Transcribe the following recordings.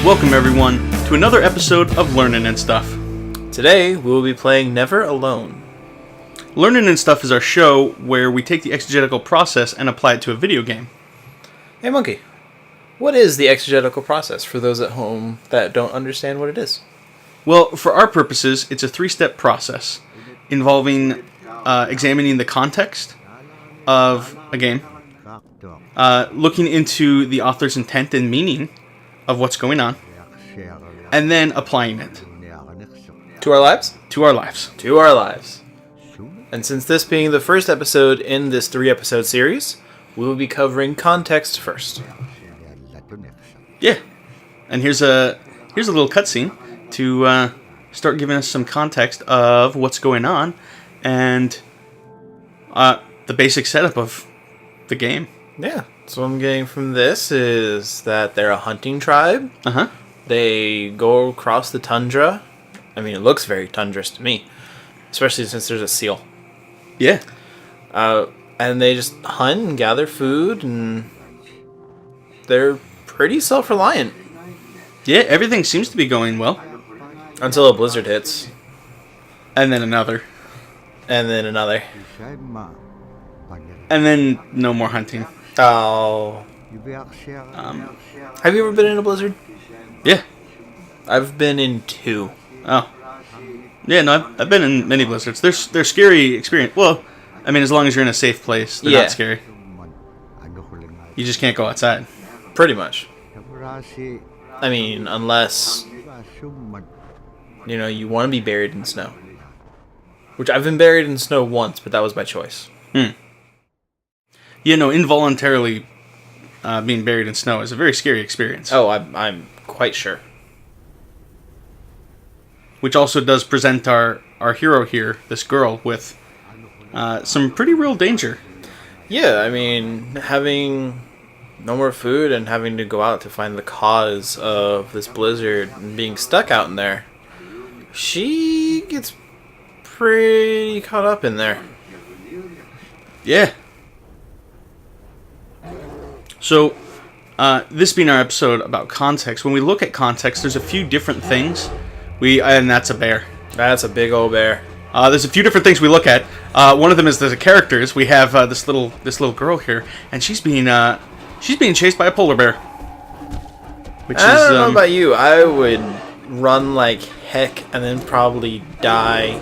Welcome everyone to another episode of Learnin N Stuff. Today we will be playing Never Alone. Learnin N Stuff is our show where we take the exegetical process and apply it to a video game. Hey Monkey, what is the exegetical process for those at home that don't understand what it is? Well, for our purposes, it's a 3-step process involving examining the context of a game, looking into the author's intent and meaning of what's going on, and then applying it. To our lives? To our lives. To our lives. And since this being the first episode in this 3-episode series, we will be covering context first. Yeah. And here's a little cutscene to start giving us some context of what's going on and the basic setup of the game. Yeah. So what I'm getting from this is that they're a hunting tribe. Uh-huh. They go across the tundra. I mean, it looks very tundrous to me, especially since there's a seal. Yeah. And they just hunt and gather food, and they're pretty self-reliant. Yeah, everything seems to be going well. Until a blizzard hits. And then another. And then another. And then no more hunting. Oh. Have you ever been in a blizzard? Yeah. I've been in 2. Oh. Yeah, no, I've been in many blizzards. They're scary experience. Well, I mean, as long as you're in a safe place, they're not scary. You just can't go outside. Pretty much. I mean, unless, you want to be buried in snow. Which I've been buried in snow once, but that was by choice. Yeah, no, involuntarily being buried in snow is a very scary experience. Oh, I'm quite sure. Which also does present our hero here, this girl, with some pretty real danger. Yeah, I mean, having no more food and having to go out to find the cause of this blizzard and being stuck out in there, she gets pretty caught up in there. Yeah. So, this being our episode about context, when we look at context, there's a few different things. And that's a bear. That's a big old bear. There's a few different things we look at. One of them is the characters. We have this little girl here, and she's being chased by a polar bear. Which I don't know about you. I would run like heck and then probably die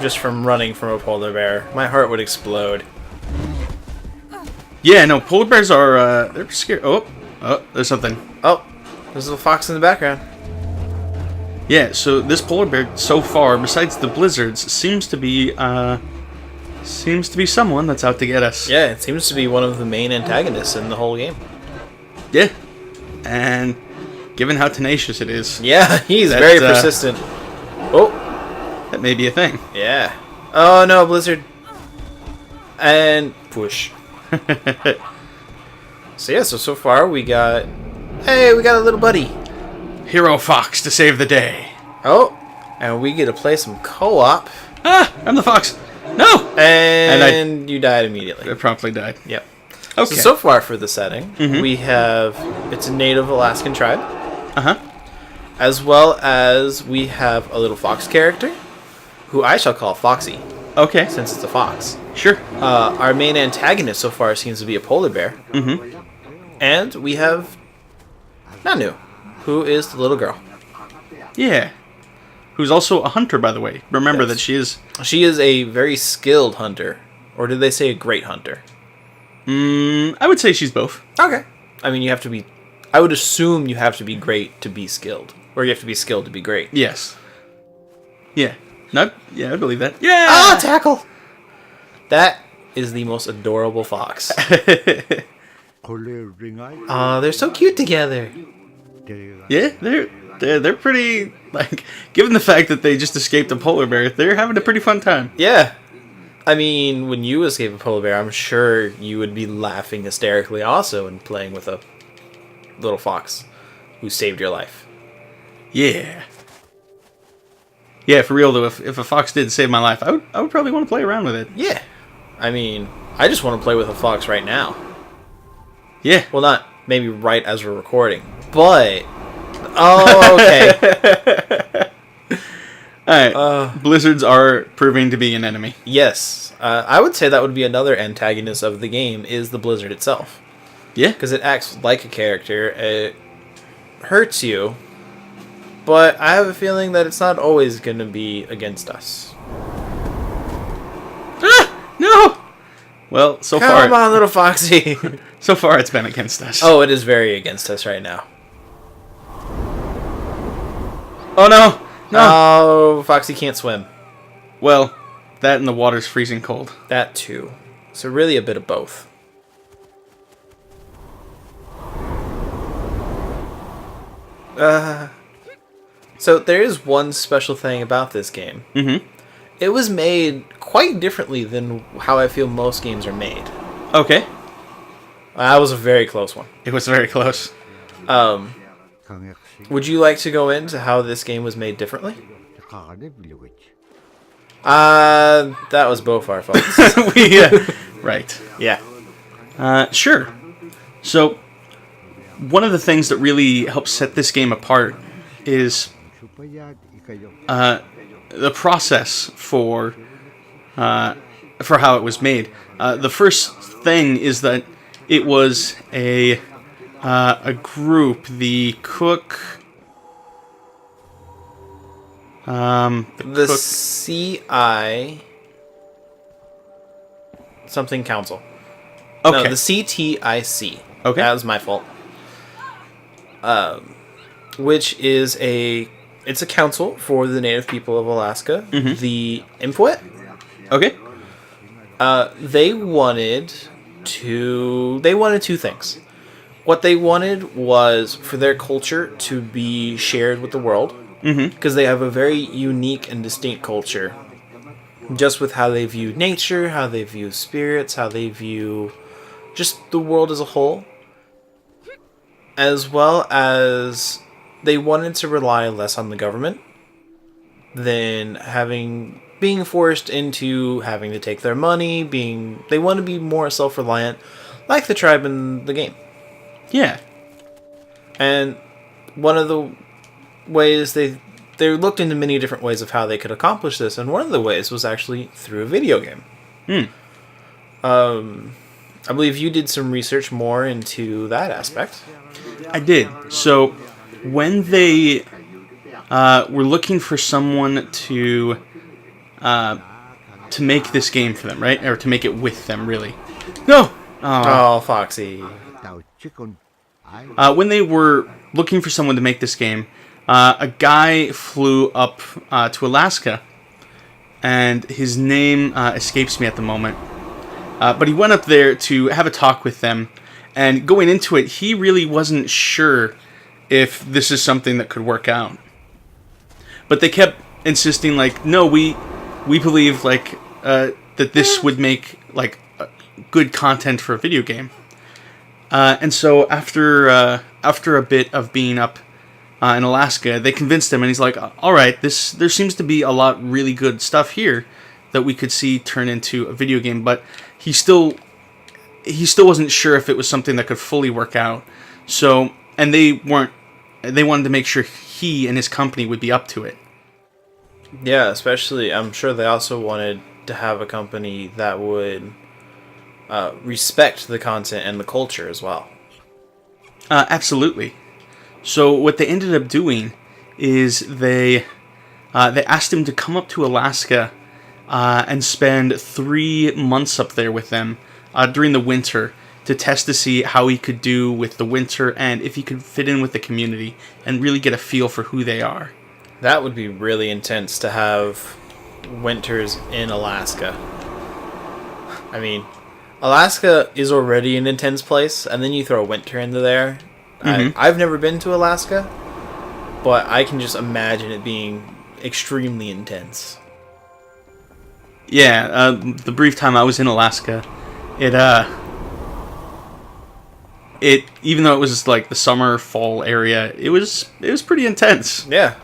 just from running from a polar bear. My heart would explode. Yeah, no, polar bears are they're scary. Oh, there's something. Oh, there's a little fox in the background. Yeah, so this polar bear, so far, besides the blizzards, seems to be someone that's out to get us. Yeah, it seems to be one of the main antagonists in the whole game. Yeah, and given how tenacious it is, yeah, he's very persistent. Oh, that may be a thing. Yeah. Oh no, blizzard. And push. So far we got a little buddy. Hero Fox to save the day. Oh, and we get to play some co-op. Ah, I'm the fox. No! And you died immediately. I promptly died. Yep. Okay. So far for the setting, we have, it's a native Alaskan tribe. Uh-huh. As well as we have a little fox character, who I shall call Foxy. Okay. Since it's a fox. Sure. Our main antagonist so far seems to be a polar bear. Mm-hmm. And we have Nanu, who is the little girl. Yeah. Who's also a hunter, by the way. Remember that she is... She is a very skilled hunter. Or did they say a great hunter? I would say she's both. Okay. I mean, you have to be... I would assume you have to be great to be skilled. Or you have to be skilled to be great. Yes. Yeah. I believe that. Yeah! Ah, tackle! That is the most adorable fox. They're so cute together. Yeah, they're pretty, like, given the fact that they just escaped a polar bear, they're having a pretty fun time. Yeah. I mean, when you escape a polar bear, I'm sure you would be laughing hysterically also and playing with a little fox who saved your life. Yeah. Yeah, for real though, if a fox did save my life, I would probably want to play around with it. Yeah. I mean, I just want to play with a fox right now. Yeah. Well, not maybe right as we're recording, but Oh, okay. Alright. Blizzards are proving to be an enemy. Yes. I would say that would be another antagonist of the game, is the blizzard itself. Yeah. Because it acts like a character. It hurts you. But I have a feeling that it's not always going to be against us. Ah! No! Well, so far... Come on, little Foxy! So far, it's been against us. Oh, it is very against us right now. Oh, no! No! Oh, Foxy can't swim. Well, that and the water's freezing cold. That too. So really a bit of both. So there is one special thing about this game. Mm-hmm. It was made quite differently than how I feel most games are made. Okay. That was a very close one. It was very close. Would you like to go into how this game was made differently? That was both our faults. Right. Yeah. Sure. So, one of the things that really helps set this game apart is the process for how it was made. The first thing is that it was a group, the cook. The CI something council. Okay. No, the CTIC. Okay. That was my fault. Which is it's a council for the native people of Alaska. Mm-hmm. The Iñupiat. Okay. They wanted two things. What they wanted was for their culture to be shared with the world, because they have a very unique and distinct culture, just with how they view nature, how they view spirits, how they view just the world as a whole, as well as they wanted to rely less on the government than being forced into having to take their money. They want to be more self-reliant, like the tribe in the game. Yeah. And one of the ways they looked into many different ways of how they could accomplish this, and one of the ways was actually through a video game. I believe you did some research more into that aspect. I did. So, when they were looking for someone to make this game for them, right? Or to make it with them, really. No! Oh, Foxy. When they were looking for someone to make this game, a guy flew up to Alaska, and his name escapes me at the moment. But he went up there to have a talk with them, and going into it, he really wasn't sure if this is something that could work out. But they kept insisting, like, no, we believe, like, that this would make, like, good content for a video game. And so after a bit of being up in Alaska, they convinced him, and he's like, all right, there seems to be a lot really good stuff here that we could see turn into a video game, but he still wasn't sure if it was something that could fully work out. So, and they wanted to make sure he and his company would be up to it. Yeah, especially, I'm sure they also wanted to have a company that would respect the content and the culture as well. Absolutely. So what they ended up doing is they asked him to come up to Alaska and spend 3 months up there with them during the winter to test to see how he could do with the winter and if he could fit in with the community and really get a feel for who they are. That would be really intense to have winters in Alaska. I mean, Alaska is already an intense place, and then you throw winter into there. I've never been to Alaska, but I can just imagine it being extremely intense. Yeah, the brief time I was in Alaska, it even though it was like the summer fall area, it was pretty intense. Yeah.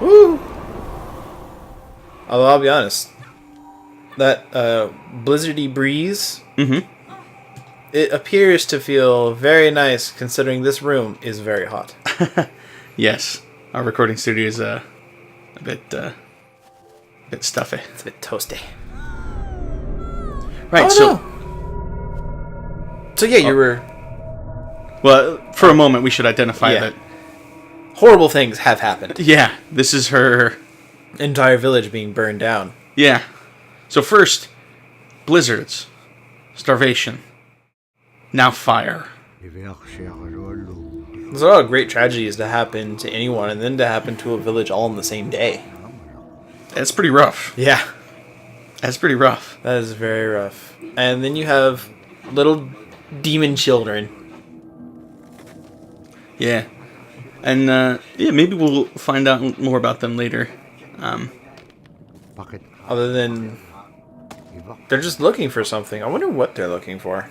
Woo! Although I'll be honest, that blizzardy breeze it appears to feel very nice considering this room is very hot. Yes, our recording studio is a bit stuffy. It's a bit toasty. Right. No. So yeah, you were. Well, for a moment, we should identify that. Horrible things have happened. Yeah, this is her Entire village being burned down. Yeah. So first, blizzards, starvation, now fire. There's a lot of great tragedies to happen to anyone, and then to happen to a village all in the same day. That's pretty rough. Yeah. That's pretty rough. That is very rough. And then you have little demon children. Yeah. And, maybe we'll find out more about them later. Other than... they're just looking for something. I wonder what they're looking for.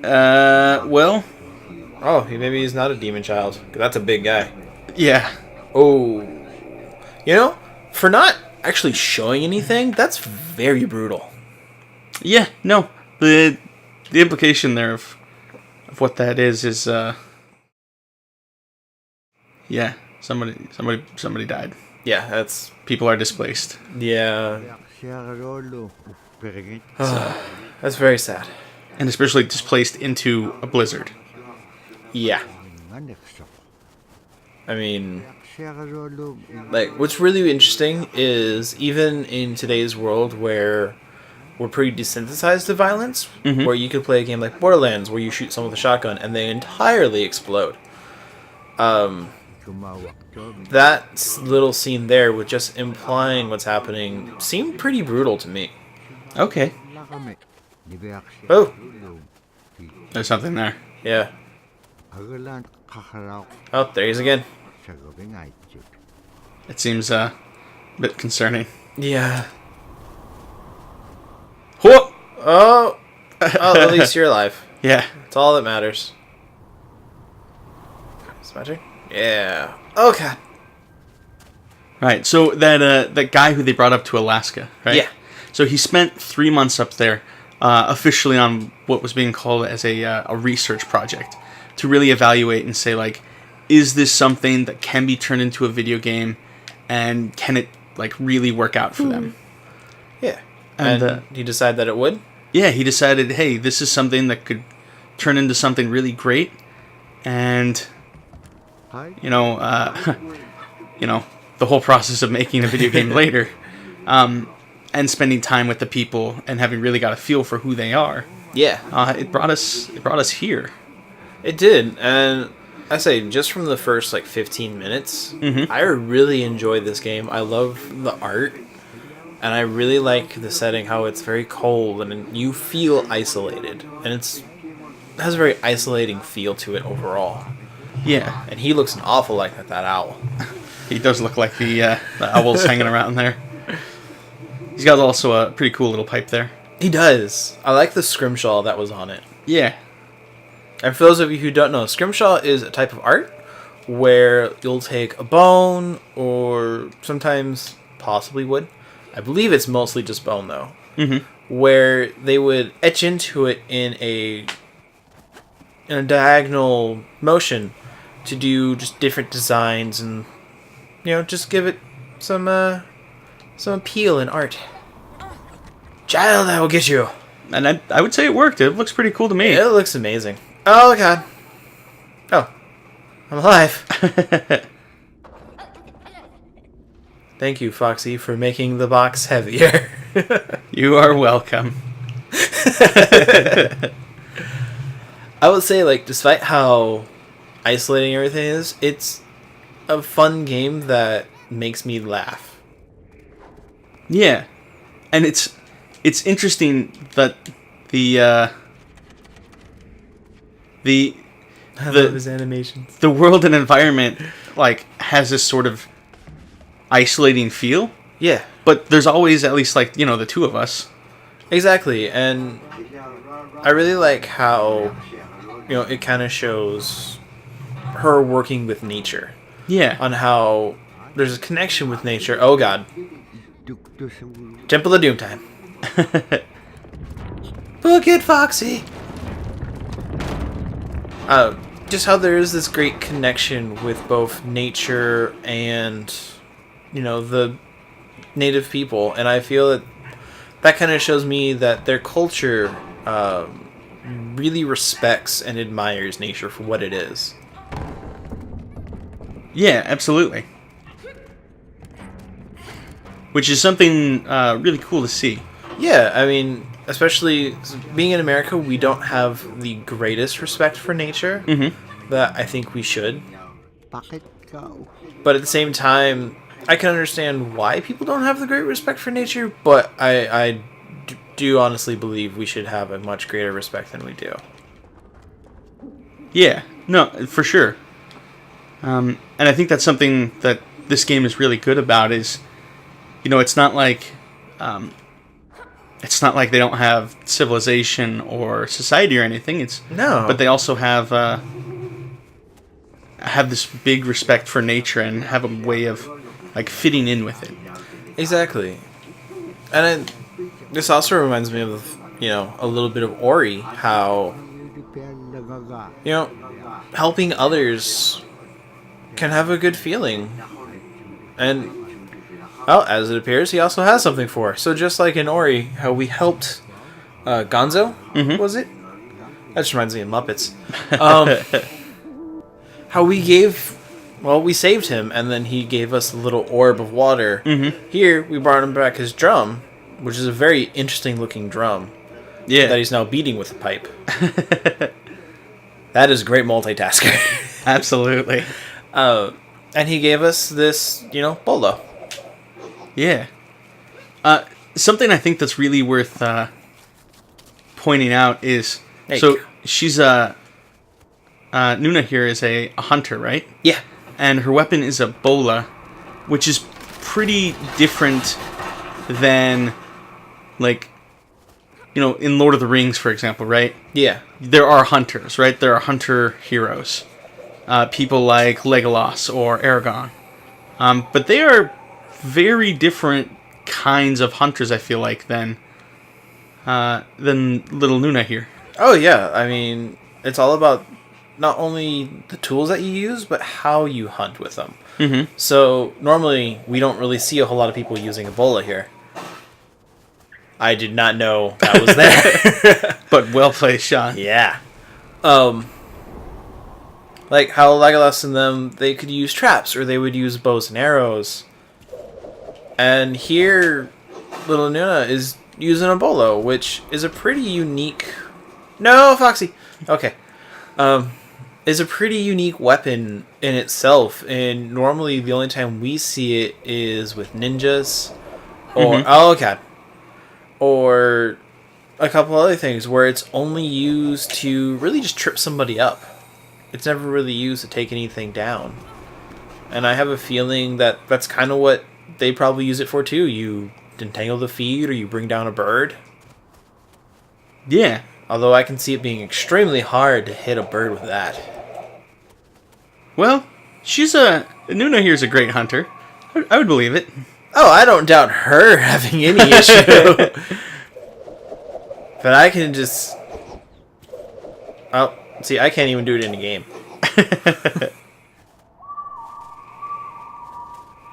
Well... oh, maybe he's not a demon child. 'Cause that's a big guy. Yeah. Oh. You know, for not actually showing anything, that's very brutal. Yeah, no. The implication there of what that is, yeah, somebody died. Yeah, that's... people are displaced. yeah. That's very sad. And especially displaced into a blizzard. Yeah. I mean, like, what's really interesting is even in today's world where we're pretty desensitized to violence, where you could play a game like Borderlands where you shoot someone with a shotgun and they entirely explode. That little scene there with just implying what's happening seemed pretty brutal to me. Okay. Oh. There's something there. Yeah. Oh, there he is again. It seems a bit concerning. Yeah. Whoop! Oh! Oh, at least you're alive. Yeah. That's all that matters. Is my turn? Yeah. Oh, God. Right, so that guy who they brought up to Alaska, right? Yeah. So he spent 3 months up there, officially on what was being called as a research project, to really evaluate and say, like, is this something that can be turned into a video game, and can it, like, really work out for them? Yeah. And he decided that it would? Yeah, he decided, hey, this is something that could turn into something really great, and, you know, the whole process of making a video game later, and spending time with the people and having really got a feel for who they are. Yeah. It brought us here. It did, and I say just from the first like 15 minutes, I really enjoyed this game. I love the art, and I really like the setting, how it's very cold and you feel isolated, and it has a very isolating feel to it overall. Yeah, and he looks an awful like that owl. He does look like the owls hanging around there. He's got also a pretty cool little pipe there. He does. I like the scrimshaw that was on it. Yeah. And for those of you who don't know, scrimshaw is a type of art where you'll take a bone or sometimes possibly wood. I believe it's mostly just bone though. Where they would etch into it in a diagonal motion to do just different designs and, you know, just give it some appeal in art. Child, I will get you. And I would say it worked. It looks pretty cool to me. It looks amazing. Oh, God. Oh. I'm alive. Thank you, Foxy, for making the box heavier. You are welcome. I would say, like, despite how isolating everything is, it's a fun game that makes me laugh. Yeah. And it's interesting that I love his animations. The world and environment, like, has this sort of isolating feel. Yeah. But there's always at least, like, you know, the two of us. Exactly. And I really like how, you know, it kind of shows her working with nature. Yeah. On how there's a connection with nature. Oh, God. Temple of Doom time. Book it, Foxy! Just how there is this great connection with both nature and, the native people. And I feel that kind of shows me that their culture really respects and admires nature for what it is. Yeah, absolutely. Which is something really cool to see. Yeah, I mean, especially being in America, we don't have the greatest respect for nature that I think we should. But at the same time, I can understand why people don't have the great respect for nature, but I do honestly believe we should have a much greater respect than we do. Yeah, no, for sure. And I think that's something that this game is really good about is, it's not like they don't have civilization or society or anything. No. But they also have this big respect for nature and have a way of fitting in with it. Exactly. And this also reminds me of, a little bit of Ori, how, helping others can have a good feeling. And, well, as it appears, he also has something for her. So just like in Ori, how we helped Gonzo, was it? That just reminds me of Muppets. How we saved him, and then he gave us a little orb of water. Here, we brought him back his drum, which is a very interesting looking drum. Yeah. That he's now beating with a pipe. That is a great multitasker. Absolutely. And he gave us this, bolo. Yeah. Something I think that's really worth pointing out is... she's Nuna here is a hunter, right? Yeah. And her weapon is a bola, which is pretty different than, in Lord of the Rings, for example, right? Yeah. There are hunters, right? There are hunter heroes. People like Legolas or Aragorn. But they are very different kinds of hunters, I feel like, than little Nuna here. Oh, yeah. I mean, it's all about not only the tools that you use, but how you hunt with them. So, normally, we don't really see a whole lot of people using a bola here. I did not know that was there. But well played, Sean. Yeah. Like how Legolas and them, they could use traps, or they would use bows and arrows. And here, little Nuna is using a bolo, which is a pretty unique... No, Foxy! Okay. Is a pretty unique weapon in itself, and normally the only time we see it is with ninjas, or... Oh, God. Or a couple other things where it's only used to really just trip somebody up. It's never really used to take anything down. And I have a feeling that that's kind of what they probably use it for too. You entangle the feet or you bring down a bird. Yeah. Although I can see it being extremely hard to hit a bird with that. Well, Nuna here's a great hunter. I would believe it. Oh, I don't doubt her having any issue. But I can just... Oh, see, I can't even do it in the game.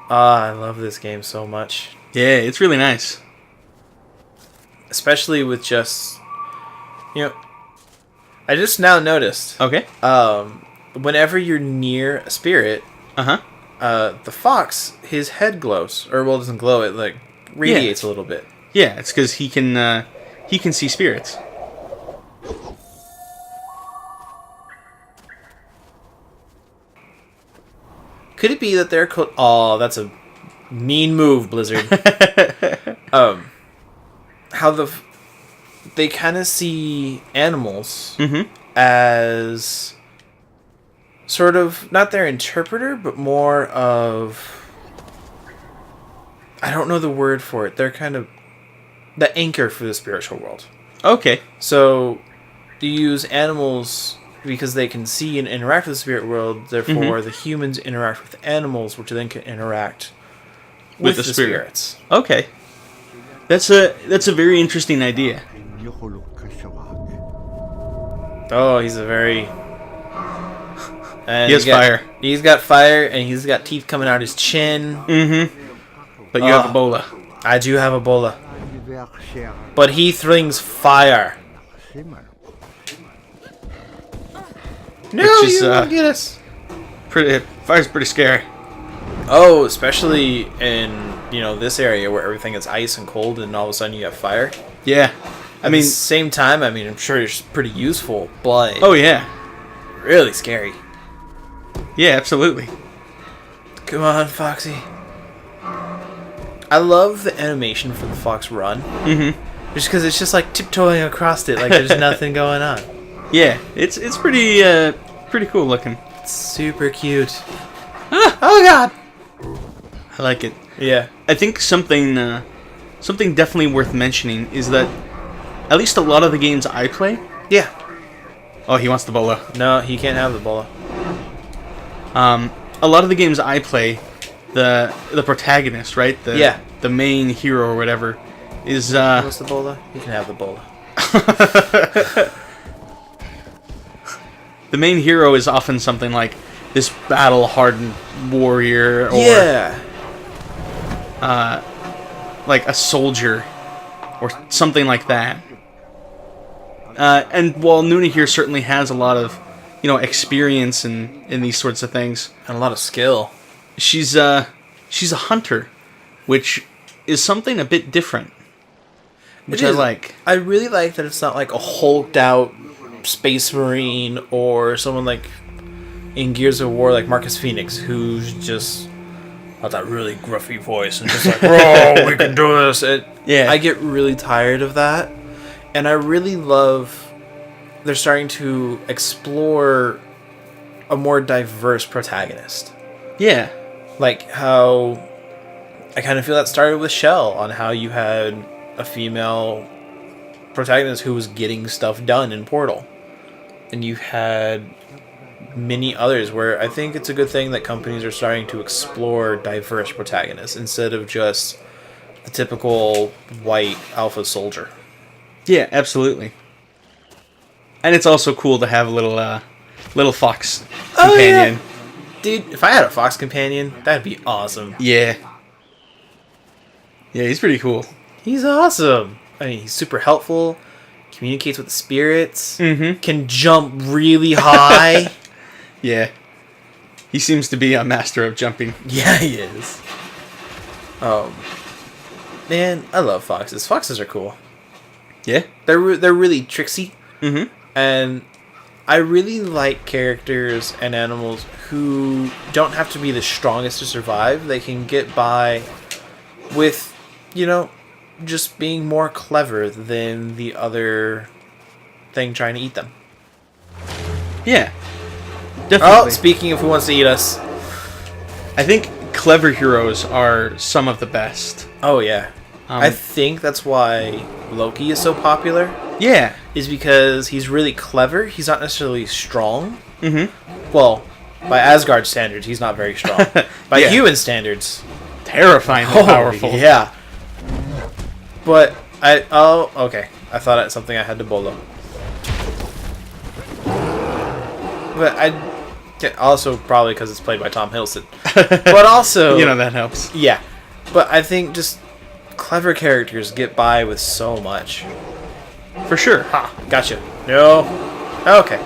I love this game so much. Yeah, it's really nice. Especially with just... I just now noticed. Okay. Whenever you're near a spirit... the fox, his head glows. Or, well, it doesn't glow, it, radiates a little bit. Yeah, it's because he can see spirits. Could it be that they're Oh, that's a mean move, Blizzard. How they kind of see animals as sort of not their interpreter, but more of... I don't know the word for it. They're kind of the anchor for the spiritual world. Okay. So you use animals because they can see and interact with the spirit world. Therefore, the humans interact with animals, which then can interact with the spirits. Okay. That's a very interesting idea. Oh, he's a very... And He has fire. He's got fire, and he's got teeth coming out his chin. But you have Ebola. I do have Ebola. But he flings fire. No, Which is, you won't get us. Fire's pretty scary. Oh, especially in, this area where everything is ice and cold, and all of a sudden you have fire. Yeah. At the same time, I'm sure it's pretty useful, but... Oh, yeah. Really scary. Yeah, absolutely. Come on, Foxy. I love the animation for the fox run. Just because it's just like tiptoeing across it, like there's nothing going on. Yeah, it's pretty cool looking. It's super cute. Oh God! I like it. Yeah. I think something definitely worth mentioning is that at least a lot of the games I play. Yeah. Oh, he wants the bola. No, he can't have the bola. A lot of the games I play, the protagonist, right? The main hero or whatever, is What's the bola? You can have the bola. The main hero is often something like this battle-hardened warrior, or like a soldier, or something like that. And while Nuna here certainly has a lot of, experience in these sorts of things, And a lot of skill. she's a hunter, which is something a bit different. Which I like. I really like that it's not like a hulked out space marine or someone like in Gears of War like Marcus Phoenix, who's just got that really gruffy voice and just like, "Bro, we can do this." Yeah. I get really tired of that, and I really love they're starting to explore a more diverse protagonist. Yeah. Like how I kind of feel that started with Shell, on how you had a female protagonist who was getting stuff done in Portal. And you had many others where I think it's a good thing that companies are starting to explore diverse protagonists instead of just the typical white alpha soldier. Yeah, absolutely. And it's also cool to have a little fox companion. Yeah. Dude, if I had a fox companion, that'd be awesome. Yeah. Yeah, he's pretty cool. He's awesome. He's super helpful, communicates with the spirits, can jump really high. Yeah. He seems to be a master of jumping. Yeah, he is. Man, I love foxes. Foxes are cool. Yeah? They're really tricksy. And I really like characters and animals who don't have to be the strongest to survive. They can get by with, just being more clever than the other thing trying to eat them. Yeah. Oh, Definitely. speaking of who wants to eat us. I think clever heroes are some of the best. Oh, yeah. I think that's why Loki is so popular. Yeah. Is because he's really clever. He's not necessarily strong. Well, by Asgard standards, he's not very strong. By human standards, terrifyingly powerful. Yeah. But okay. I thought it's something I had to bolo. But also probably because it's played by Tom Hiddleston. But also, that helps. Yeah. But I think just clever characters get by with so much. For sure. Gotcha. No. Okay.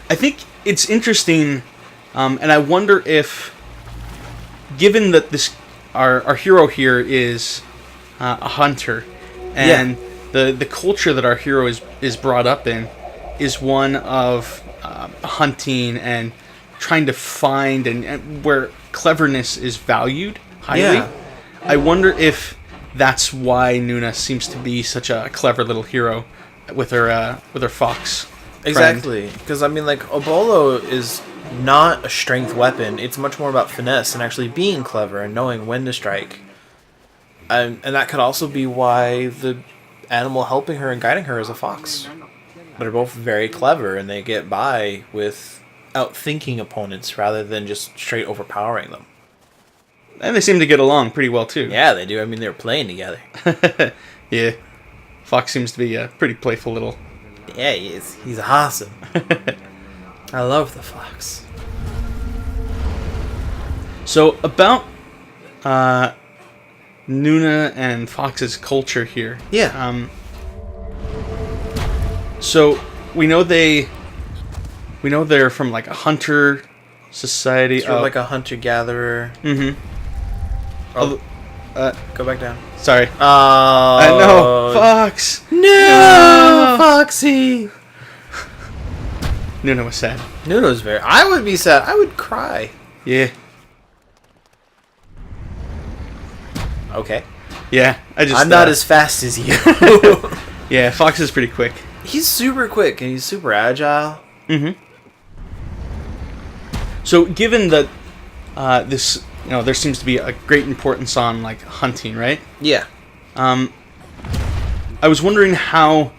I think it's interesting, and I wonder if, given that our hero here is a hunter, and the culture that our hero is brought up in is one of hunting and trying to find and where cleverness is valued highly. Yeah. I wonder if that's why Nuna seems to be such a clever little hero with her fox. Exactly, because Obolo is not a strength weapon. It's much more about finesse and actually being clever and knowing when to strike. And that could also be why the animal helping her and guiding her is a fox. They're both very clever, and they get by with outthinking opponents rather than just straight overpowering them. And they seem to get along pretty well too. Yeah, they do. They're playing together. Yeah. Fox seems to be a pretty playful little... Yeah, he is. He's awesome. I love the fox. So, about Nuna and Fox's culture here. Yeah. So, we know they're from, like, a hunter society. Sort of like a hunter-gatherer. Mm-hmm. Oh, go back down. Sorry. Oh. I know. Fox! No! Foxy! Nuna was sad. Nuna was very... I would be sad. I would cry. Yeah. Okay. Yeah, I'm not as fast as you. Yeah, Fox is pretty quick. He's super quick and he's super agile. Mm-hmm. So, given that this, there seems to be a great importance on like hunting, right? Yeah. I was wondering how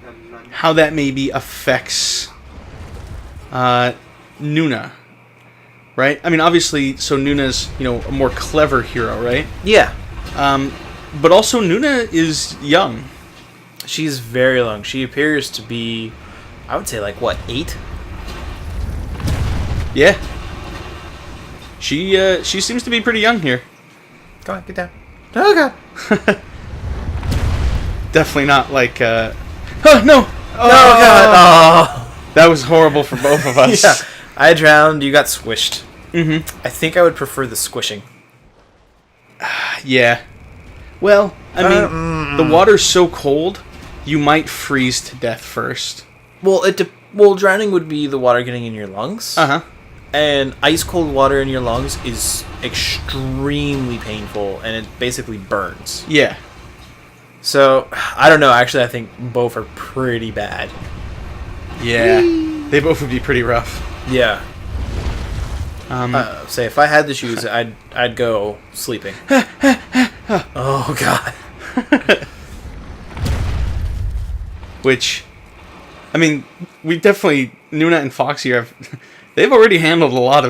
that maybe affects Nuna, right? I mean, obviously, so Nuna's a more clever hero, right? Yeah. But also Nuna is young. She's very young. She appears to be, I would say, like, what, 8? Yeah. She seems to be pretty young here. Go on, get down. Oh, God. Definitely not like, oh, no! Oh, God. Oh. That was horrible for both of us. Yeah. I drowned, you got squished. Mm-hmm. I think I would prefer the squishing. Yeah. Well, I mean, the water's so cold, you might freeze to death first. Well, drowning would be the water getting in your lungs. Uh-huh. And ice cold water in your lungs is extremely painful, and it basically burns. Yeah. So, I don't know. Actually, I think both are pretty bad. Yeah. They both would be pretty rough. Yeah. Say, if I had to choose, I'd go sleeping. Oh, God. Which, I mean, we definitely, Nuna and Foxy they've already handled a lot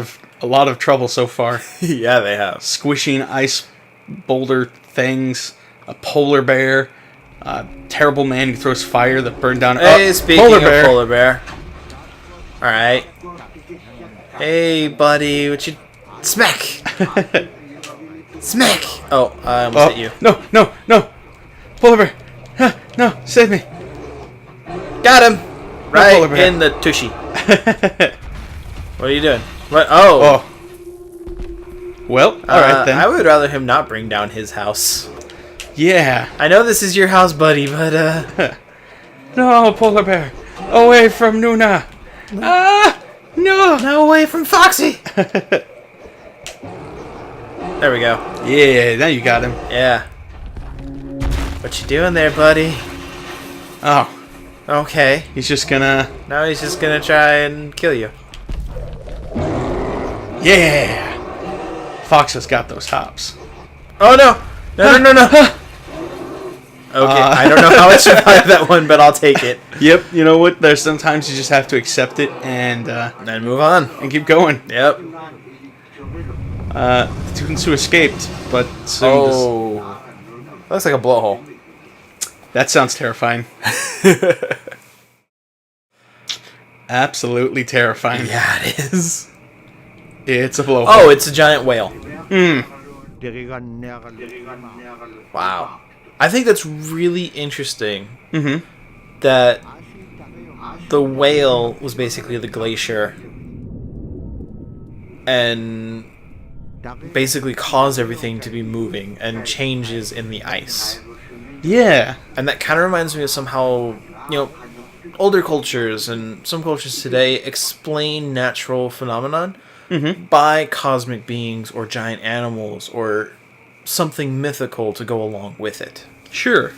of trouble so far. Yeah, they have. Squishing ice boulder things, a polar bear, a terrible man who throws fire that burned down. Hey, speaking of polar bear. All right. Hey, buddy, what you... Smack! Smack! Oh, I almost hit you. No! Polar bear! No, save me! Got him! Right polar bear. in the tushy. What are you doing? What? Oh. Well, alright then. I would rather him not bring down his house. Yeah. I know this is your house, buddy, but No, polar bear! Away from Nuna! Ah! No! away from Foxy! There we go. Yeah, now you got him. Yeah. What you doing there, buddy? Oh. Okay. He's just gonna... Now he's just gonna try and kill you. Yeah! Fox has got those hops. Oh, no! No. Okay, I don't know how I survived that one, but I'll take it. Yep, you know what? There's sometimes you just have to accept it and Then move on. keep going. Yep. The Tunsu escaped, but soon Looks like a blowhole. that sounds terrifying. Absolutely terrifying. Yeah, it is. It's a blowhole. Oh, it's a giant whale. Wow. I think that's really interesting. Mm-hmm. That the whale was basically the glacier and basically caused everything to be moving and changes in the ice. Yeah. And that kind of reminds me of somehow, older cultures and some cultures today explain natural phenomenon by cosmic beings or giant animals or something mythical to go along with it. Sure.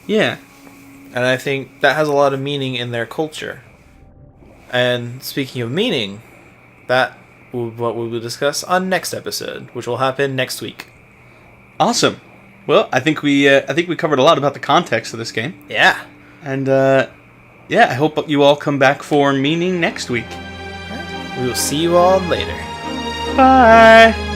Yeah. And I think that has a lot of meaning in their culture. And speaking of meaning, that will be what we will discuss on next episode, which will happen next week. Awesome. Well, I think we covered a lot about the context of this game. Yeah. And I hope you all come back for meaning next week. We will see you all later. Bye.